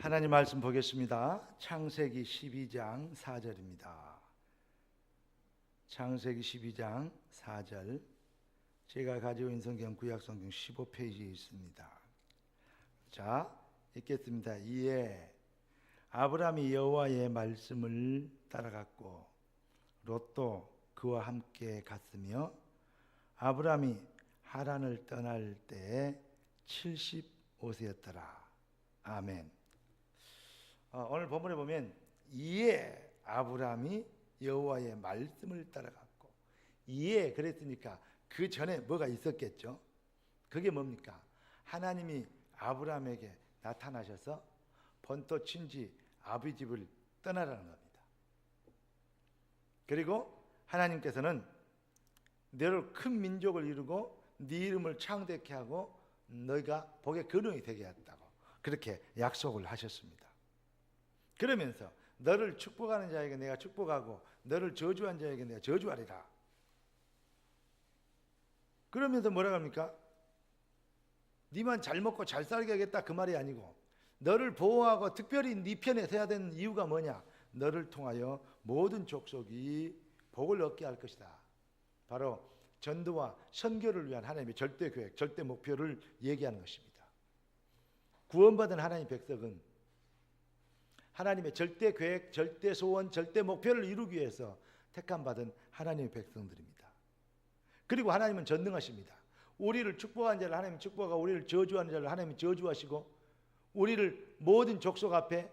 하나님 말씀 보겠습니다. 창세기 12장 4절입니다. 창세기 12장 4절. 제가 가지고 있는 성경 구약성경 15페이지에 있습니다. 자, 읽겠습니다. 이에 아브라함이 여호와의 말씀을 따라갔고 롯도 그와 함께 갔으며 아브라함이 하란을 떠날 때에 75세였더라. 아멘. 오늘 본문에 보면 이에 아브라함이 여호와의 말씀을 따라갔고, 이에 그랬으니까 그 전에 뭐가 있었겠죠. 그게 뭡니까? 하나님이 아브라함에게 나타나셔서 본토 친지 아비 집을 떠나라는 겁니다. 그리고 하나님께서는 너를 큰 민족을 이루고 네 이름을 창대케 하고 너희가 복의 근원이 되게 했다고 그렇게 약속을 하셨습니다. 그러면서 너를 축복하는 자에게 내가 축복하고 너를 저주한 자에게 내가 저주하리라. 그러면서 뭐라고 합니까? 네만 잘 먹고 잘 살게 하겠다 그 말이 아니고, 너를 보호하고 특별히 네 편에 서야 되는 이유가 뭐냐? 너를 통하여 모든 족속이 복을 얻게 할 것이다. 바로 전도와 선교를 위한 하나님의 절대 계획, 절대 목표를 얘기하는 것입니다. 구원받은 하나님의 백성은 하나님의 절대 계획, 절대 소원, 절대 목표를 이루기 위해서 택함받은 하나님의 백성들입니다. 그리고 하나님은 전능하십니다. 우리를 축복한 자를 하나님이 축복하고 우리를 저주하는 자를 하나님이 저주하시고, 우리를 모든 족속 앞에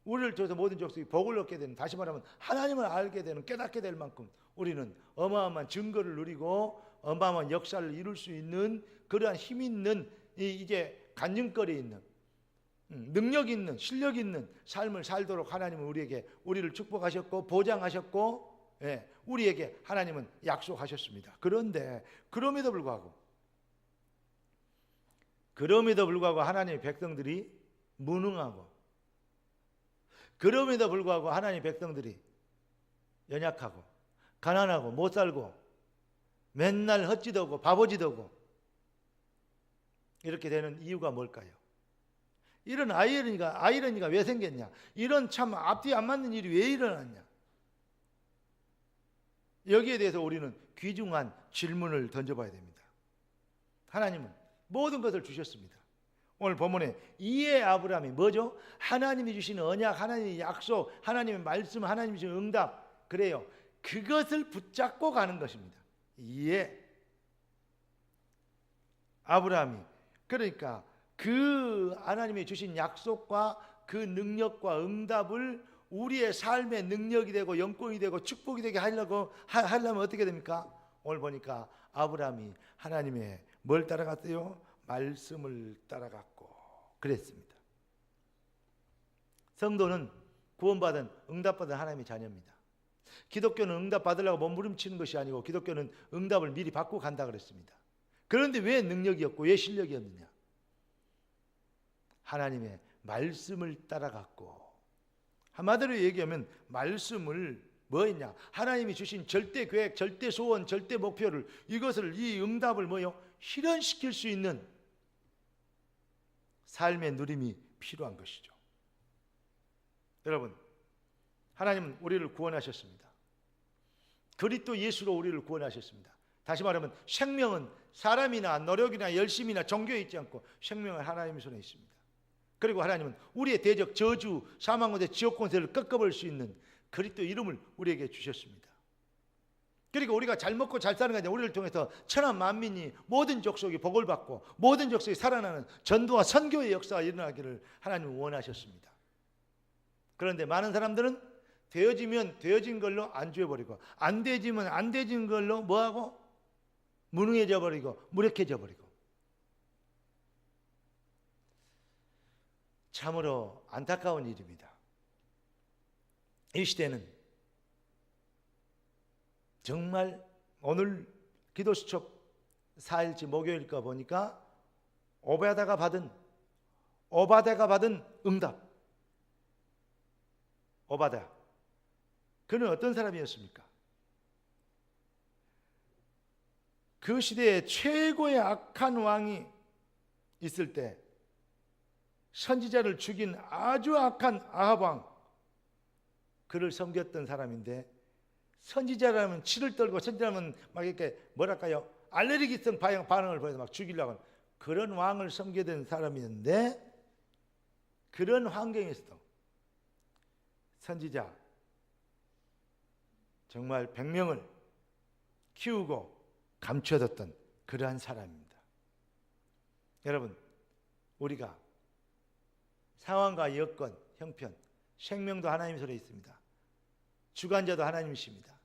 우리를 통해서 모든 족속이 복을 얻게 되는, 다시 말하면 하나님을 알게 되는, 깨닫게 될 만큼 우리는 어마어마한 증거를 누리고 어마어마한 역사를 이룰 수 있는 그러한 힘 있는, 이제 간증거리 있는, 능력 있는, 실력 있는 삶을 살도록 하나님은 우리를 축복하셨고 보장하셨고, 우리에게 하나님은 약속하셨습니다. 그런데 그럼에도 불구하고 하나님의 백성들이 무능하고, 그럼에도 불구하고 하나님의 백성들이 연약하고 가난하고 못 살고 맨날 헛짓하고 바보짓하고 이렇게 되는 이유가 뭘까요? 이런 아이러니가 왜 생겼냐? 이런 참 앞뒤 안 맞는 일이 왜 일어났냐? 여기에 대해서 우리는 귀중한 질문을 던져봐야 됩니다. 하나님은 모든 것을 주셨습니다. 오늘 본문에 이에 아브라함이 뭐죠? 하나님이 주신 언약, 하나님의 약속, 하나님의 말씀, 하나님이 주신 응답, 그래요. 그것을 붙잡고 가는 것입니다. 이에 아브라함이, 그러니까 그 하나님이 주신 약속과 그 능력과 응답을 우리의 삶의 능력이 되고 영광이 되고 축복이 되게 하려면 어떻게 됩니까? 오늘 보니까 아브라함이 하나님의 뭘 따라갔어요? 말씀을 따라갔고 그랬습니다. 성도는 구원받은, 응답받은 하나님의 자녀입니다. 기독교는 응답 받으려고 몸부림치는 것이 아니고 기독교는 응답을 미리 받고 간다 그랬습니다. 그런데 왜 능력이 없고 왜 실력이 없느냐? 하나님의 말씀을 따라갔고, 한마디로 얘기하면 말씀을 뭐 했냐? 하나님이 주신 절대 계획, 절대 소원, 절대 목표를, 이것을, 이 응답을 뭐요? 실현시킬 수 있는 삶의 누림이 필요한 것이죠. 여러분, 하나님은 우리를 구원하셨습니다. 그리스도 예수로 우리를 구원하셨습니다. 다시 말하면 생명은 사람이나 노력이나 열심이나 종교에 있지 않고 생명은 하나님의 손에 있습니다. 그리고 하나님은 우리의 대적 저주, 사망과 지옥 권세를 꺾어버릴 수 있는 그리스도 이름을 우리에게 주셨습니다. 그리고 우리가 잘 먹고 잘 사는 게 아니라 우리를 통해서 천하 만민이, 모든 족속이 복을 받고 모든 족속이 살아나는 전도와 선교의 역사가 일어나기를 하나님은 원하셨습니다. 그런데 많은 사람들은 되어지면 되어진 걸로 안주해버리고, 안 되지면 안 되진 걸로 뭐하고? 무능해져 버리고 무력해져 버리고. 참으로 안타까운 일입니다. 이 시대는 정말 오늘 기도수첩 4일째 목요일까 보니까 오바다가 받은 응답. 오바다, 그는 어떤 사람이었습니까? 그 시대에 최고의 악한 왕이 있을 때 선지자를 죽인 아주 악한 아합 왕, 그를 섬겼던 사람인데, 선지자라면 치를 떨고 선지자라면 막 이렇게 뭐랄까요, 알레르기성 반응을 보여서 막 죽이려고 하는 그런 왕을 섬기던 사람이었는데, 그런 환경에서도 선지자 정말 100명을 키우고 감춰뒀던 그러한 사람입니다. 여러분, 우리가 상황과 여건, 형편, 생명도 하나님 손에 있습니다. 주관자도 하나님이십니다.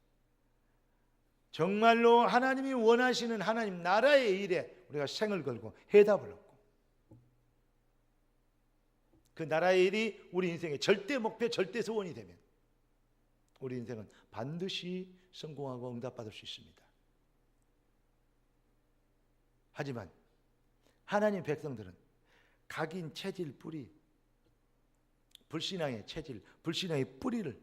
정말로 하나님이 원하시는 하나님 나라의 일에 우리가 생을 걸고 해답을 얻고, 그 나라의 일이 우리 인생의 절대 목표, 절대 소원이 되면 우리 인생은 반드시 성공하고 응답받을 수 있습니다. 하지만 하나님 백성들은 각인 체질 뿌리, 불신앙의 체질, 불신앙의 뿌리를,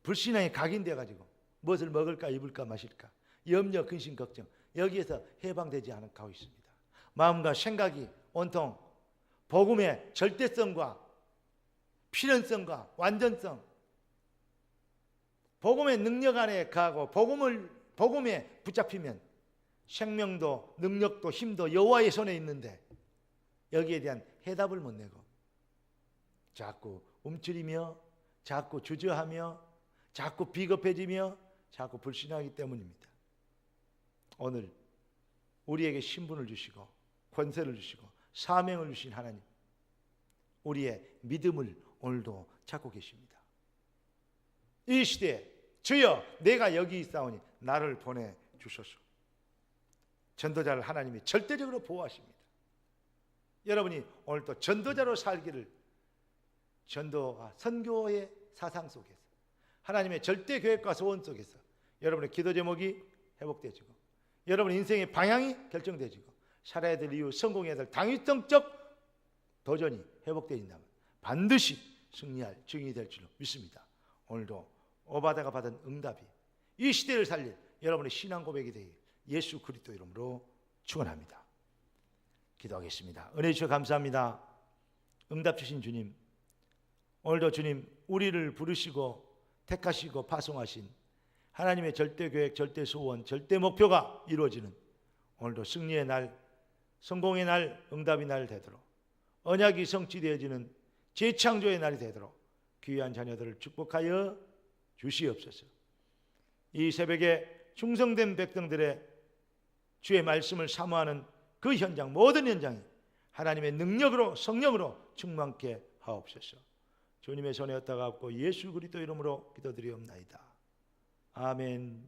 불신앙이 각인돼 가지고 무엇을 먹을까 입을까 마실까 염려, 근심, 걱정, 여기에서 해방되지 않고 있습니다. 마음과 생각이 온통 복음의 절대성과 필연성과 완전성, 복음의 능력 안에 가고 복음에 붙잡히면 생명도 능력도 힘도 여호와의 손에 있는데 여기에 대한 해답을 못 내고 자꾸 움츠리며 자꾸 주저하며 자꾸 비겁해지며 자꾸 불신하기 때문입니다. 오늘 우리에게 신분을 주시고 권세를 주시고 사명을 주신 하나님, 우리의 믿음을 오늘도 찾고 계십니다. 이 시대에 주여 내가 여기 있사오니 나를 보내주소서. 전도자를 하나님이 절대적으로 보호하십니다. 여러분이 오늘 또 전도자로 살기를, 전도와 선교의 사상 속에서 하나님의 절대 계획과 소원 속에서 여러분의 기도 제목이 회복되어지고 여러분의 인생의 방향이 결정되어지고 살아야 될 이유, 성공해야 될 당위성적 도전이 회복되어진다면 반드시 승리할 증인이 될 줄로 믿습니다. 오늘도 오바다가 받은 응답이 이 시대를 살릴 여러분의 신앙 고백이 되길 예수 그리스도 이름으로 축원합니다. 기도하겠습니다. 은혜 주셔서 감사합니다. 응답 주신 주님, 오늘도 주님 우리를 부르시고 택하시고 파송하신 하나님의 절대 계획, 절대 소원, 절대 목표가 이루어지는 오늘도 승리의 날, 성공의 날, 응답의 날 되도록, 언약이 성취되어지는 재창조의 날이 되도록 귀한 자녀들을 축복하여 주시옵소서. 이 새벽에 충성된 백성들의 주의 말씀을 사모하는 그 현장, 모든 현장이 하나님의 능력으로, 성령으로 충만케 하옵소서. 주님의 손에 얻다가 없고 예수 그리스도 이름으로 기도드리옵나이다. 아멘.